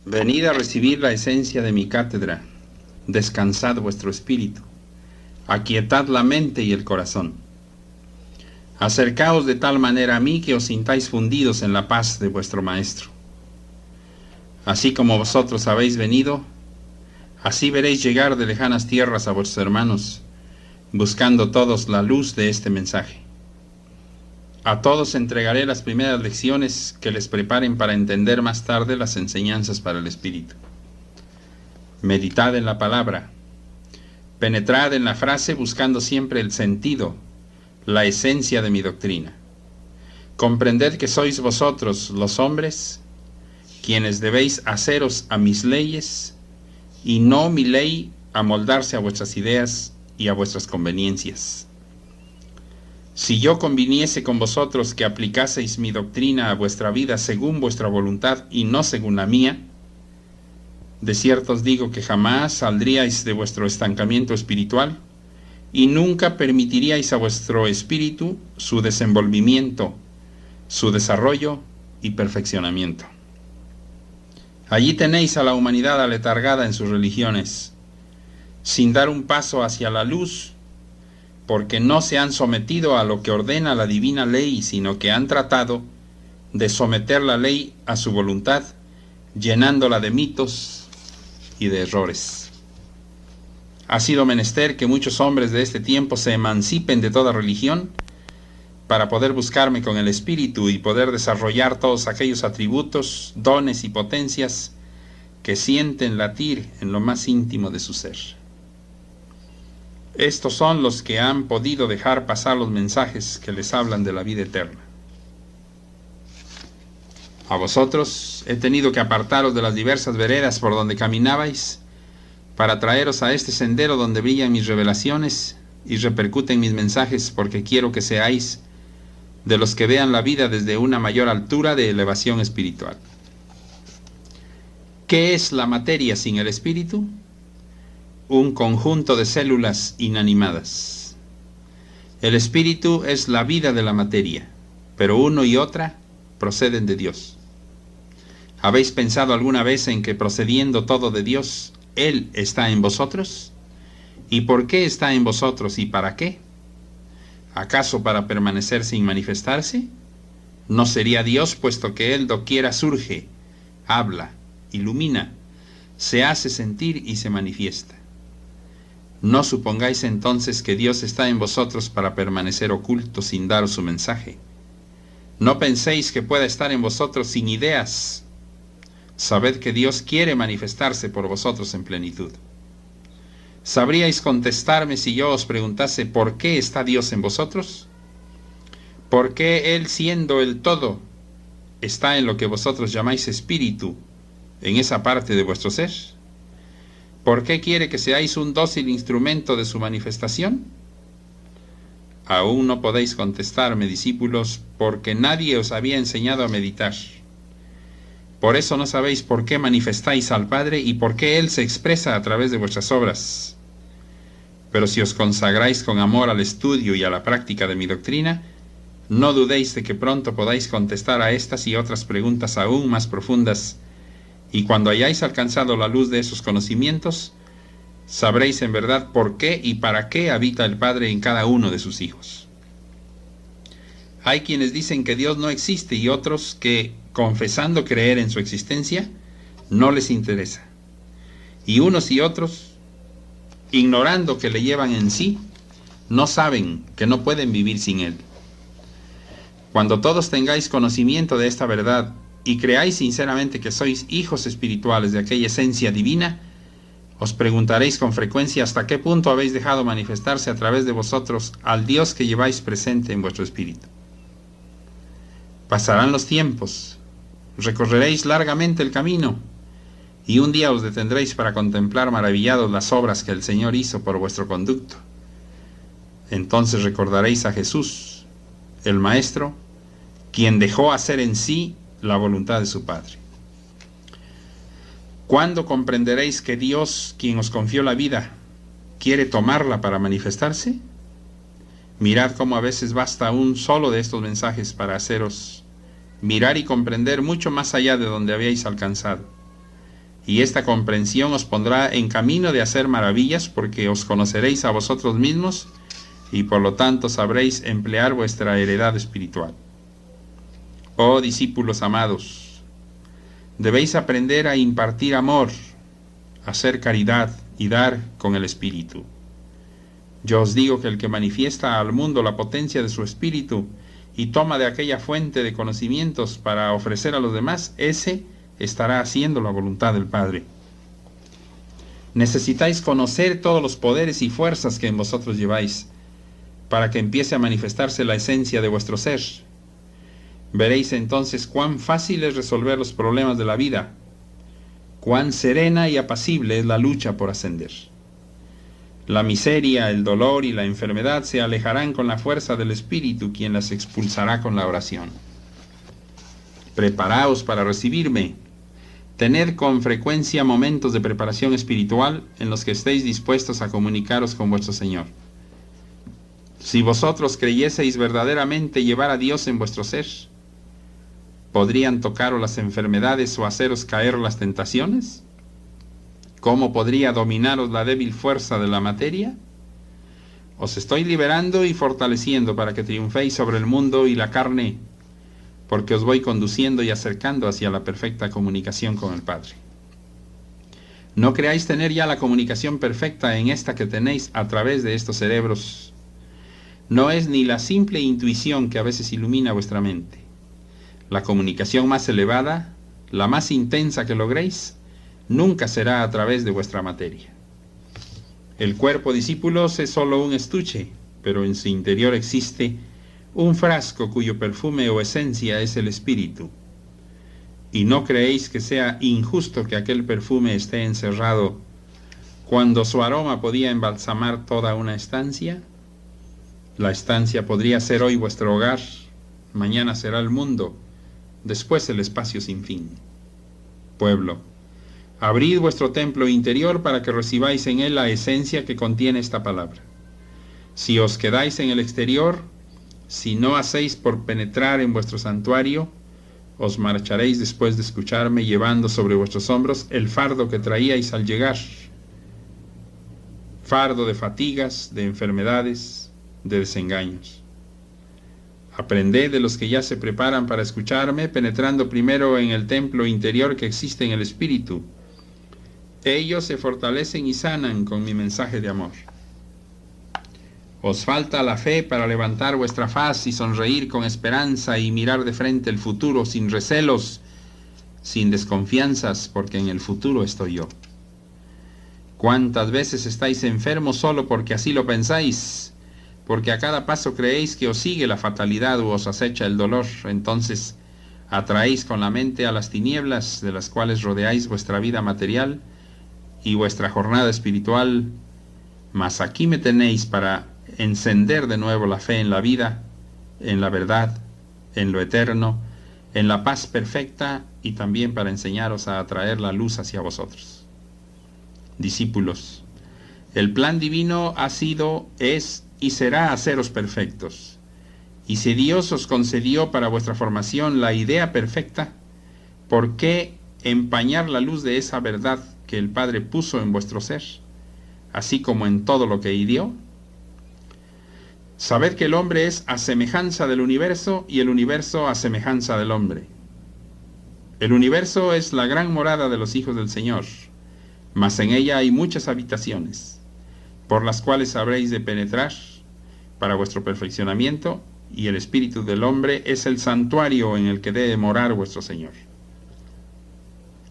Venid a recibir la esencia de mi cátedra, descansad vuestro espíritu, aquietad la mente y el corazón. Acercaos de tal manera a mí que os sintáis fundidos en la paz de vuestro Maestro. Así como vosotros habéis venido, así veréis llegar de lejanas tierras a vuestros hermanos, buscando todos la luz de este mensaje. A todos entregaré las primeras lecciones que les preparen para entender más tarde las enseñanzas para el espíritu. Meditad en la palabra, penetrad en la frase buscando siempre el sentido, la esencia de mi doctrina. Comprended que sois vosotros, los hombres, quienes debéis haceros a mis leyes, y no mi ley amoldarse a vuestras ideas y a vuestras conveniencias. Si yo conviniese con vosotros que aplicaseis mi doctrina a vuestra vida según vuestra voluntad y no según la mía, de cierto os digo que jamás saldríais de vuestro estancamiento espiritual y nunca permitiríais a vuestro espíritu su desenvolvimiento, su desarrollo y perfeccionamiento. Allí tenéis a la humanidad aletargada en sus religiones, sin dar un paso hacia la luz, porque no se han sometido a lo que ordena la divina ley, sino que han tratado de someter la ley a su voluntad, llenándola de mitos y de errores. Ha sido menester que muchos hombres de este tiempo se emancipen de toda religión para poder buscarme con el espíritu y poder desarrollar todos aquellos atributos, dones y potencias que sienten latir en lo más íntimo de su ser. Estos son los que han podido dejar pasar los mensajes que les hablan de la vida eterna. A vosotros he tenido que apartaros de las diversas veredas por donde caminabais para traeros a este sendero donde brillan mis revelaciones y repercuten mis mensajes, porque quiero que seáis de los que vean la vida desde una mayor altura de elevación espiritual. ¿Qué es la materia sin el espíritu? Un conjunto de células inanimadas. El espíritu es la vida de la materia, pero uno y otra proceden de Dios. ¿Habéis pensado alguna vez en que procediendo todo de Dios, Él está en vosotros? ¿Y por qué está en vosotros y para qué? ¿Acaso para permanecer sin manifestarse? No sería Dios, puesto que Él doquiera surge, habla, ilumina, se hace sentir y se manifiesta. No supongáis entonces que Dios está en vosotros para permanecer oculto sin daros su mensaje. No penséis que pueda estar en vosotros sin ideas. Sabed que Dios quiere manifestarse por vosotros en plenitud. ¿Sabríais contestarme si yo os preguntase por qué está Dios en vosotros? ¿Por qué Él, siendo el todo, está en lo que vosotros llamáis espíritu, en esa parte de vuestro ser? ¿Por qué quiere que seáis un dócil instrumento de su manifestación? Aún no podéis contestarme, discípulos, porque nadie os había enseñado a meditar. Por eso no sabéis por qué manifestáis al Padre y por qué Él se expresa a través de vuestras obras. Pero si os consagráis con amor al estudio y a la práctica de mi doctrina, no dudéis de que pronto podáis contestar a estas y otras preguntas aún más profundas, y cuando hayáis alcanzado la luz de esos conocimientos, sabréis en verdad por qué y para qué habita el Padre en cada uno de sus hijos. Hay quienes dicen que Dios no existe y otros que, confesando creer en su existencia, no les interesa. Y unos y otros, ignorando que le llevan en sí, no saben que no pueden vivir sin Él. Cuando todos tengáis conocimiento de esta verdad y creáis sinceramente que sois hijos espirituales de aquella esencia divina, os preguntaréis con frecuencia hasta qué punto habéis dejado manifestarse a través de vosotros al Dios que lleváis presente en vuestro espíritu. Pasarán los tiempos, recorreréis largamente el camino, y un día os detendréis para contemplar maravillados las obras que el Señor hizo por vuestro conducto. Entonces recordaréis a Jesús, el Maestro, quien dejó hacer en sí la voluntad de su Padre. ¿Cuándo comprenderéis que Dios, quien os confió la vida, quiere tomarla para manifestarse? Mirad cómo a veces basta un solo de estos mensajes para haceros mirar y comprender mucho más allá de donde habíais alcanzado. y esta comprensión os pondrá en camino de hacer maravillas, porque os conoceréis a vosotros mismos y por lo tanto sabréis emplear vuestra heredad espiritual. Oh discípulos amados, debéis aprender a impartir amor, a hacer caridad y dar con el Espíritu. Yo os digo que el que manifiesta al mundo la potencia de su Espíritu y toma de aquella fuente de conocimientos para ofrecer a los demás, ese estará haciendo la voluntad del Padre. Necesitáis conocer todos los poderes y fuerzas que en vosotros lleváis, para que empiece a manifestarse la esencia de vuestro ser. Veréis entonces cuán fácil es resolver los problemas de la vida, cuán serena y apacible es la lucha por ascender. La miseria, el dolor y la enfermedad se alejarán con la fuerza del Espíritu, quien las expulsará con la oración. Preparaos para recibirme. Tened con frecuencia momentos de preparación espiritual en los que estéis dispuestos a comunicaros con vuestro Señor. Si vosotros creyeseis verdaderamente llevar a Dios en vuestro ser, ¿podrían tocaros las enfermedades o haceros caer las tentaciones? ¿Cómo podría dominaros la débil fuerza de la materia? Os estoy liberando y fortaleciendo para que triunféis sobre el mundo y la carne, porque os voy conduciendo y acercando hacia la perfecta comunicación con el Padre. No creáis tener ya la comunicación perfecta en esta que tenéis a través de estos cerebros. No es ni la simple intuición que a veces ilumina vuestra mente. La comunicación más elevada, la más intensa que logréis, nunca será a través de vuestra materia. El cuerpo, discípulos, es solo un estuche, pero en su interior existe un frasco cuyo perfume o esencia es el Espíritu. ¿Y no creéis que sea injusto que aquel perfume esté encerrado cuando su aroma podía embalsamar toda una estancia? La estancia podría ser hoy vuestro hogar, mañana será el mundo, después el espacio sin fin. Pueblo, abrid vuestro templo interior para que recibáis en él la esencia que contiene esta palabra. Si os quedáis en el exterior, si no hacéis por penetrar en vuestro santuario, os marcharéis después de escucharme llevando sobre vuestros hombros el fardo que traíais al llegar. Fardo de fatigas, de enfermedades, de desengaños. Aprended de los que ya se preparan para escucharme, penetrando primero en el templo interior que existe en el Espíritu. Ellos se fortalecen y sanan con mi mensaje de amor. Os falta la fe para levantar vuestra faz y sonreír con esperanza y mirar de frente el futuro sin recelos, sin desconfianzas, porque en el futuro estoy yo. ¿Cuántas veces estáis enfermos solo porque así lo pensáis? Porque a cada paso creéis que os sigue la fatalidad o os acecha el dolor. Entonces atraéis con la mente a las tinieblas de las cuales rodeáis vuestra vida material y vuestra jornada espiritual. Mas aquí me tenéis para encender de nuevo la fe en la vida, en la verdad, en lo eterno, en la paz perfecta, y también para enseñaros a atraer la luz hacia vosotros. Discípulos, el plan divino ha sido, es y será haceros perfectos. Y si Dios os concedió para vuestra formación la idea perfecta, ¿por qué empañar la luz de esa verdad que el Padre puso en vuestro ser, así como en todo lo que hirió? Sabed que el hombre es a semejanza del universo y el universo a semejanza del hombre. El universo es la gran morada de los hijos del Señor, mas en ella hay muchas habitaciones, por las cuales habréis de penetrar para vuestro perfeccionamiento, y el espíritu del hombre es el santuario en el que debe morar vuestro Señor.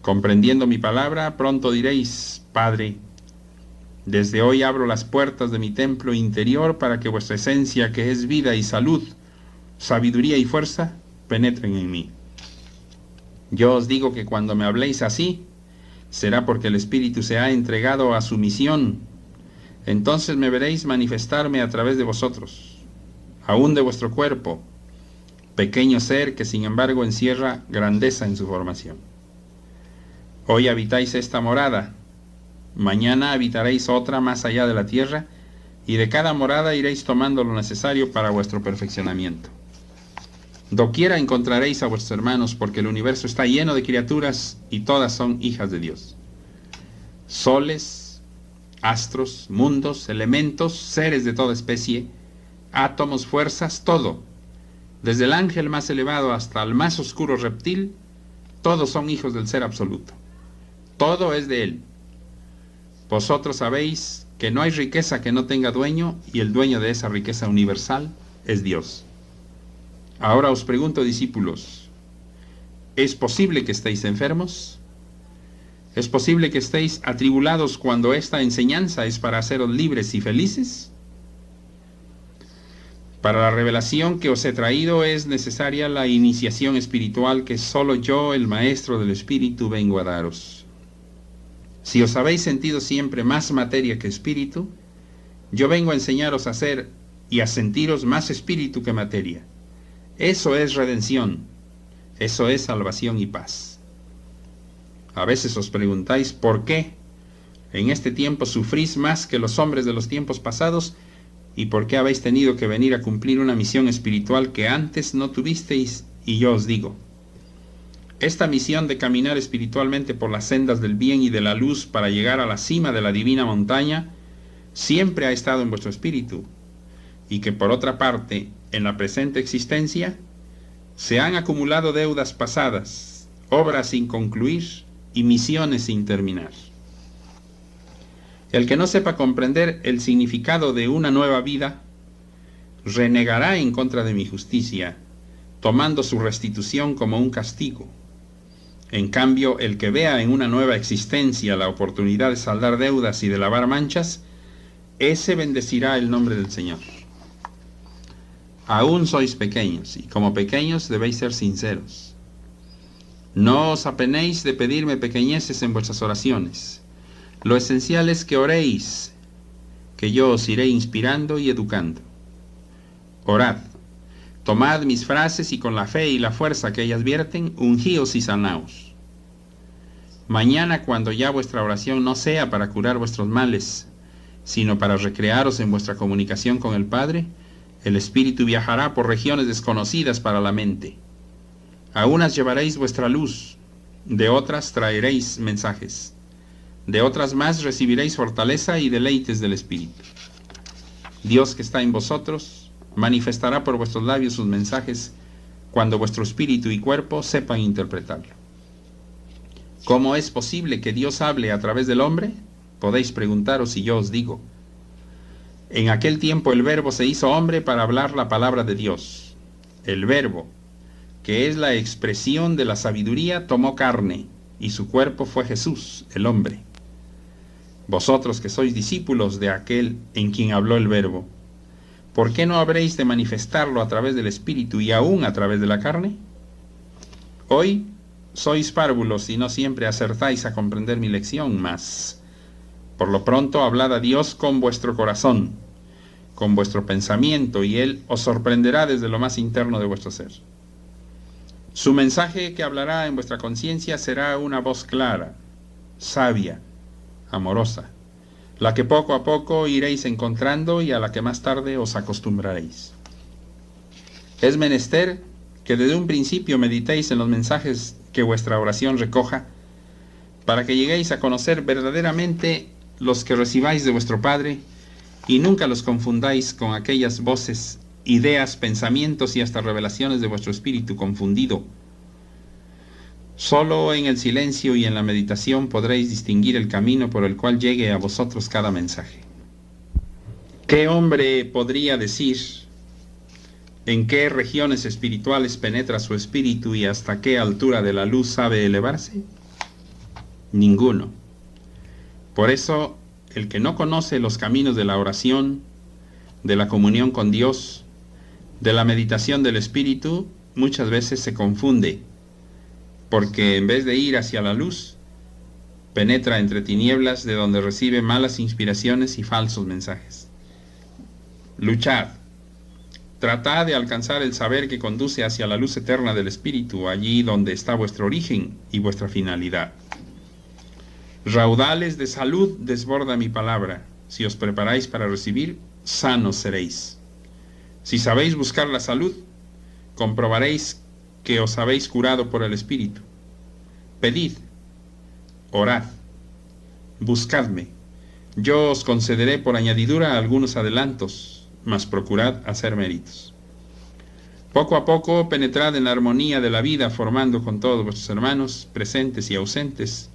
Comprendiendo mi palabra, pronto diréis: Padre, desde hoy abro las puertas de mi templo interior para que vuestra esencia, que es vida y salud, sabiduría y fuerza, penetren en mí. Yo os digo que cuando me habléis así, será porque el Espíritu se ha entregado a su misión. Entonces me veréis manifestarme a través de vosotros, aún de vuestro cuerpo, pequeño ser que sin embargo encierra grandeza en su formación. Hoy habitáis esta morada, mañana habitaréis otra más allá de la tierra, y de cada morada iréis tomando lo necesario para vuestro perfeccionamiento. Doquiera encontraréis a vuestros hermanos, porque el universo está lleno de criaturas y todas son hijas de Dios. soles, astros, mundos, elementos, seres de toda especie, átomos, fuerzas, todo, desde el ángel más elevado hasta el más oscuro reptil, todos son hijos del Ser Absoluto. Todo es de Él. Vosotros sabéis que no hay riqueza que no tenga dueño, y el dueño de esa riqueza universal es Dios. Ahora os pregunto, discípulos, ¿es posible que estéis enfermos? ¿Es posible que estéis atribulados cuando esta enseñanza es para haceros libres y felices? Para la revelación que os he traído es necesaria la iniciación espiritual que solo yo, el Maestro del Espíritu, vengo a daros. Si os habéis sentido siempre más materia que espíritu, yo vengo a enseñaros a ser y a sentiros más espíritu que materia. Eso es redención, eso es salvación y paz. A veces os preguntáis por qué en este tiempo sufrís más que los hombres de los tiempos pasados y por qué habéis tenido que venir a cumplir una misión espiritual que antes no tuvisteis, y yo os digo, esta misión de caminar espiritualmente por las sendas del bien y de la luz para llegar a la cima de la divina montaña siempre ha estado en vuestro espíritu, y que por otra parte, en la presente existencia, se han acumulado deudas pasadas, obras sin concluir y misiones sin terminar. El que no sepa comprender el significado de una nueva vida, renegará en contra de mi justicia, tomando su restitución como un castigo. En cambio, el que vea en una nueva existencia la oportunidad de saldar deudas y de lavar manchas, ese bendecirá el nombre del Señor. Aún sois pequeños, y como pequeños debéis ser sinceros. No os apenéis de pedirme pequeñeces en vuestras oraciones. Lo esencial es que oréis, que yo os iré inspirando y educando. Orad, tomad mis frases y con la fe y la fuerza que ellas vierten, ungíos y sanaos. Mañana, cuando ya vuestra oración no sea para curar vuestros males, sino para recrearos en vuestra comunicación con el Padre, el Espíritu viajará por regiones desconocidas para la mente. A unas llevaréis vuestra luz, de otras traeréis mensajes, de otras más recibiréis fortaleza y deleites del Espíritu. Dios que está en vosotros manifestará por vuestros labios sus mensajes cuando vuestro espíritu y cuerpo sepan interpretarlo. ¿Cómo es posible que Dios hable a través del hombre? Podéis preguntaros y yo os digo. En aquel tiempo el Verbo se hizo hombre para hablar la palabra de Dios. El Verbo, que es la expresión de la sabiduría, tomó carne, y su cuerpo fue Jesús, el hombre. Vosotros que sois discípulos de aquel en quien habló el Verbo, ¿por qué no habréis de manifestarlo a través del Espíritu y aún a través de la carne? Hoy sois párvulos y no siempre acertáis a comprender mi lección, mas por lo pronto hablad a Dios con vuestro corazón, con vuestro pensamiento, y Él os sorprenderá desde lo más interno de vuestro ser. Su mensaje que hablará en vuestra conciencia será una voz clara, sabia, amorosa, la que poco a poco iréis encontrando y a la que más tarde os acostumbraréis. Es menester que desde un principio meditéis en los mensajes que vuestra oración recoja, para que lleguéis a conocer verdaderamente los que recibáis de vuestro Padre, y nunca los confundáis con aquellas voces, ideas, pensamientos y hasta revelaciones de vuestro espíritu confundido. Solo en el silencio y en la meditación podréis distinguir el camino por el cual llegue a vosotros cada mensaje. ¿Qué hombre podría decir en qué regiones espirituales penetra su espíritu y hasta qué altura de la luz sabe elevarse? Ninguno. Por eso, el que no conoce los caminos de la oración, de la comunión con Dios, de la meditación del espíritu, muchas veces se confunde, porque en vez de ir hacia la luz, penetra entre tinieblas de donde recibe malas inspiraciones y falsos mensajes. Luchad, tratad de alcanzar el saber que conduce hacia la luz eterna del espíritu, allí donde está vuestro origen y vuestra finalidad. Raudales de salud desborda mi palabra. Si os preparáis para recibir, sanos seréis. Si sabéis buscar la salud, comprobaréis que os habéis curado por el Espíritu. Pedid, orad, Buscadme. Yo os concederé por añadidura algunos adelantos, mas procurad hacer méritos. Poco a poco penetrad en la armonía de la vida, formando con todos vuestros hermanos, presentes y ausentes,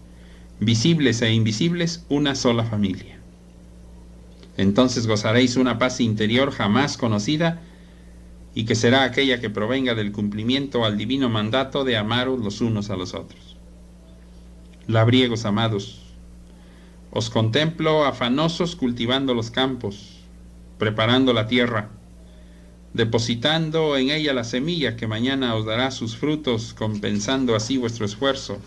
visibles e invisibles, una sola familia. Entonces gozaréis una paz interior jamás conocida, y que será aquella que provenga del cumplimiento al divino mandato de amaros los unos a los otros. Labriegos amados, os contemplo afanosos cultivando los campos, preparando la tierra, depositando en ella la semilla que mañana os dará sus frutos, compensando así vuestro esfuerzo.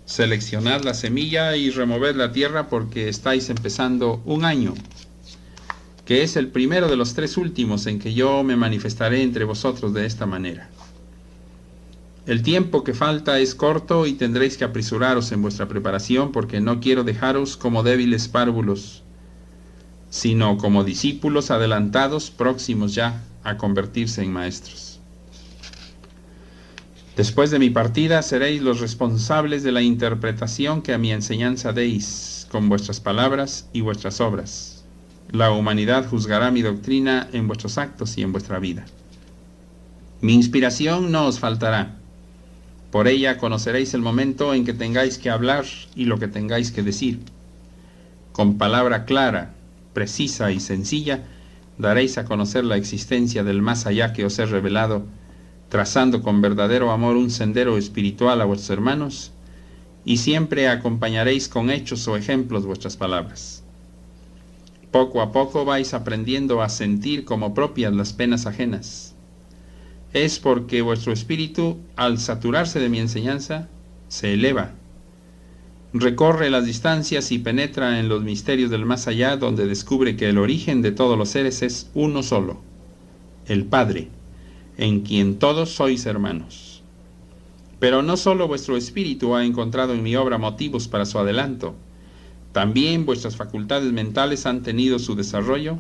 Seleccionad la semilla y removed la tierra, porque estáis empezando un año, que es el primero de los 3 últimos en que yo me manifestaré entre vosotros de esta manera. El tiempo que falta es corto y tendréis que apresuraros en vuestra preparación, porque no quiero dejaros como débiles párvulos, sino como discípulos adelantados, próximos ya a convertirse en maestros. Después de mi partida seréis los responsables de la interpretación que a mi enseñanza deis, con vuestras palabras y vuestras obras. La humanidad juzgará mi doctrina en vuestros actos y en vuestra vida. Mi inspiración no os faltará. Por ella conoceréis el momento en que tengáis que hablar y lo que tengáis que decir. Con palabra clara, precisa y sencilla, daréis a conocer la existencia del más allá que os he revelado, trazando con verdadero amor un sendero espiritual a vuestros hermanos, y siempre acompañaréis con hechos o ejemplos vuestras palabras. Poco a poco vais aprendiendo a sentir como propias las penas ajenas. Es porque vuestro espíritu, al saturarse de mi enseñanza, se eleva, recorre las distancias y penetra en los misterios del más allá, donde descubre que el origen de todos los seres es uno solo, el Padre, en quien todos sois hermanos. Pero no solo vuestro espíritu ha encontrado en mi obra motivos para su adelanto, también vuestras facultades mentales han tenido su desarrollo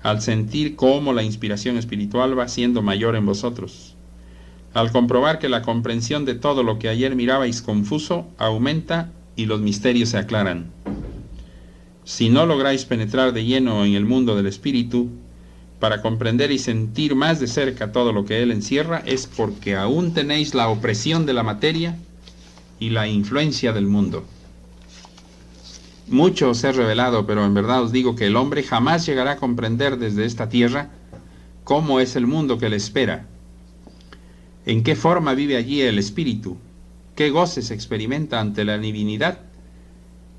al sentir cómo la inspiración espiritual va siendo mayor en vosotros, al comprobar que la comprensión de todo lo que ayer mirabais confuso aumenta y los misterios se aclaran. Si no lográis penetrar de lleno en el mundo del espíritu, para comprender y sentir más de cerca todo lo que él encierra, es porque aún tenéis la opresión de la materia y la influencia del mundo. Mucho os he revelado, pero en verdad os digo que el hombre jamás llegará a comprender desde esta tierra cómo es el mundo que le espera, en qué forma vive allí el espíritu, qué goces experimenta ante la divinidad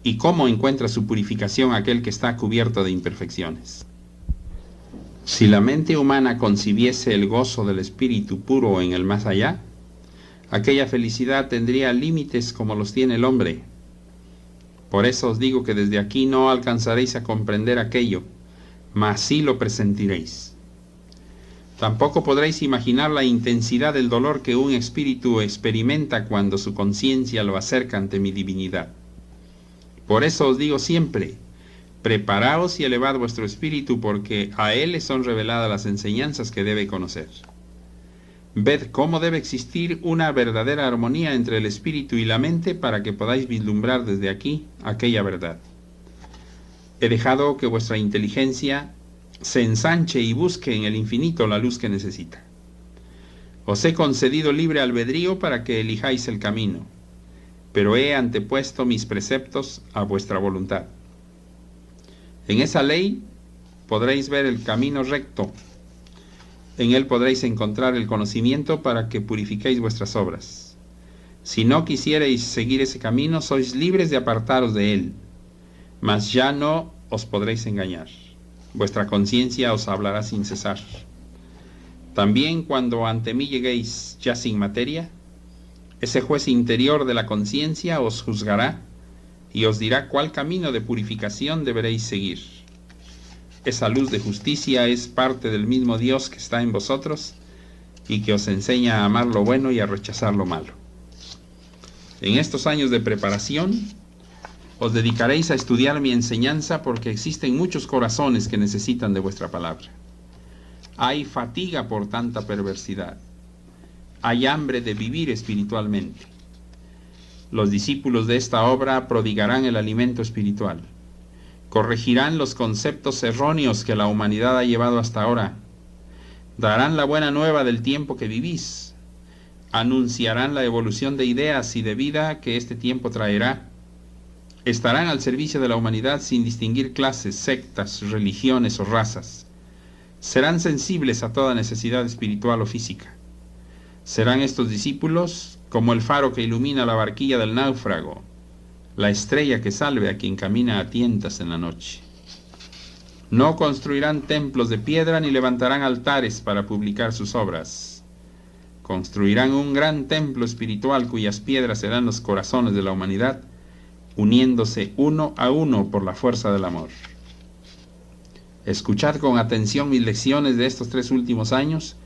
y cómo encuentra su purificación aquel que está cubierto de imperfecciones. Si la mente humana concibiese el gozo del espíritu puro en el más allá, aquella felicidad tendría límites como los tiene el hombre. Por eso os digo que desde aquí no alcanzaréis a comprender aquello, mas sí lo presentiréis. Tampoco podréis imaginar la intensidad del dolor que un espíritu experimenta cuando su conciencia lo acerca ante mi divinidad. Por eso os digo siempre, preparaos y elevad vuestro espíritu, porque a él le son reveladas las enseñanzas que debe conocer. Ved cómo debe existir una verdadera armonía entre el espíritu y la mente para que podáis vislumbrar desde aquí aquella verdad. He dejado que vuestra inteligencia se ensanche y busque en el infinito la luz que necesita. Os he concedido libre albedrío para que elijáis el camino, pero he antepuesto mis preceptos a vuestra voluntad. En esa ley podréis ver el camino recto. En él podréis encontrar el conocimiento para que purifiquéis vuestras obras. Si no quisierais seguir ese camino, sois libres de apartaros de él, mas ya no os podréis engañar. Vuestra conciencia os hablará sin cesar. También cuando ante mí lleguéis ya sin materia, ese juez interior de la conciencia os juzgará y os dirá cuál camino de purificación deberéis seguir. Esa luz de justicia es parte del mismo Dios que está en vosotros y que os enseña a amar lo bueno y a rechazar lo malo. En estos años de preparación, os dedicaréis a estudiar mi enseñanza, porque existen muchos corazones que necesitan de vuestra palabra. Hay fatiga por tanta perversidad. Hay hambre de vivir espiritualmente. Los discípulos de esta obra prodigarán el alimento espiritual. Corregirán los conceptos erróneos que la humanidad ha llevado hasta ahora. Darán la buena nueva del tiempo que vivís. Anunciarán la evolución de ideas y de vida que este tiempo traerá. Estarán al servicio de la humanidad sin distinguir clases, sectas, religiones o razas. Serán sensibles a toda necesidad espiritual o física. Serán estos discípulos como el faro que ilumina la barquilla del náufrago, la estrella que salve a quien camina a tientas en la noche. No construirán templos de piedra ni levantarán altares para publicar sus obras. Construirán un gran templo espiritual cuyas piedras serán los corazones de la humanidad, uniéndose uno a uno por la fuerza del amor. Escuchad con atención mis lecciones de estos 3 últimos años,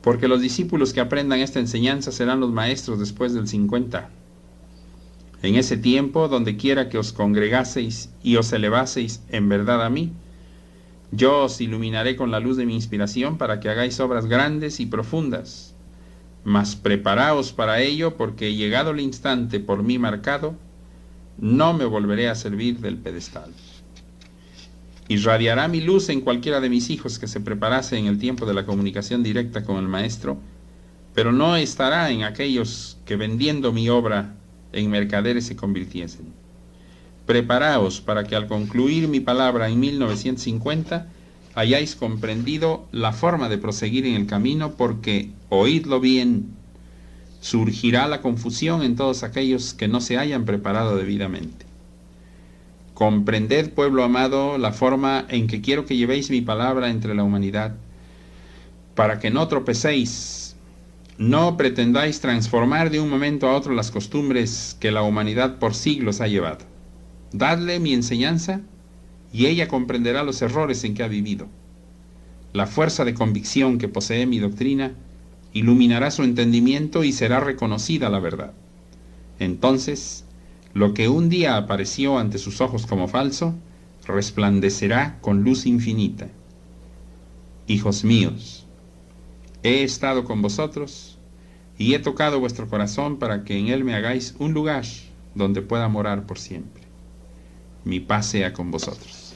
porque los discípulos que aprendan esta enseñanza serán los maestros después del 50. En ese tiempo, donde quiera que os congregaseis y os elevaseis en verdad a mí, yo os iluminaré con la luz de mi inspiración para que hagáis obras grandes y profundas. Mas preparaos para ello, porque llegado el instante por mí marcado, no me volveré a servir del pedestal. Irradiará mi luz en cualquiera de mis hijos que se preparase en el tiempo de la comunicación directa con el Maestro, pero no estará en aquellos que vendiendo mi obra en mercaderes se convirtiesen. Preparaos para que al concluir mi palabra en 1950 hayáis comprendido la forma de proseguir en el camino, porque, oídlo bien, surgirá la confusión en todos aquellos que no se hayan preparado debidamente. Comprended, pueblo amado, la forma en que quiero que llevéis mi palabra entre la humanidad, para que no tropecéis. No pretendáis transformar de un momento a otro las costumbres que la humanidad por siglos ha llevado. Dadle mi enseñanza y ella comprenderá los errores en que ha vivido. La fuerza de convicción que posee mi doctrina iluminará su entendimiento y será reconocida la verdad. Entonces, lo que un día apareció ante sus ojos como falso, resplandecerá con luz infinita. Hijos míos, he estado con vosotros y he tocado vuestro corazón para que en él me hagáis un lugar donde pueda morar por siempre. Mi paz sea con vosotros.